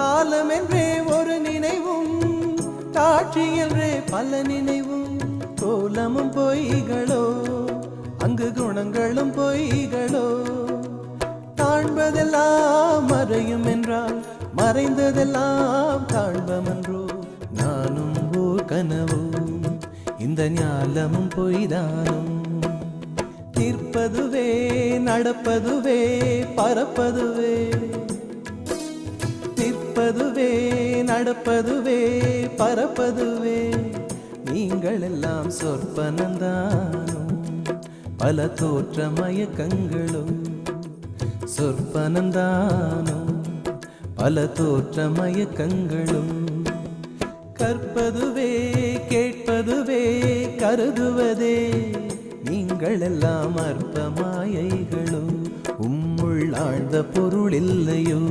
காலம் என்றே ஒரு நினைவும், காட்சி என்றே பல நினைவும், கோலமும் பொய்களோ அங்கு குணங்களும் பொய்களோ. காண்பதெல்லாம் மறையும் என்றால் மறைந்ததெல்லாம் காண்பமன்றோ. நானும் ஓர் கனவோ இந்த ஞாலமும் பொய்தானும். நிற்பதுவே நடப்பதுவே பறப்பதுவே, நிற்பதுவே நடப்பதுவே பறப்பதுவே. நீங்கள் எல்லாம் சொற்பனந்தானும் பல தோற்ற மயக்கங்களும். சொற்பனந்தானும் பல தோற்ற மயக்கங்களும். கற்பதுவே கேட்பதுவே கருதுவதே, நீங்கள் எல்லாம் அற்ப மாயைகளோ. உம்முள் ஆழ்ந்த பொருள் இல்லையோ.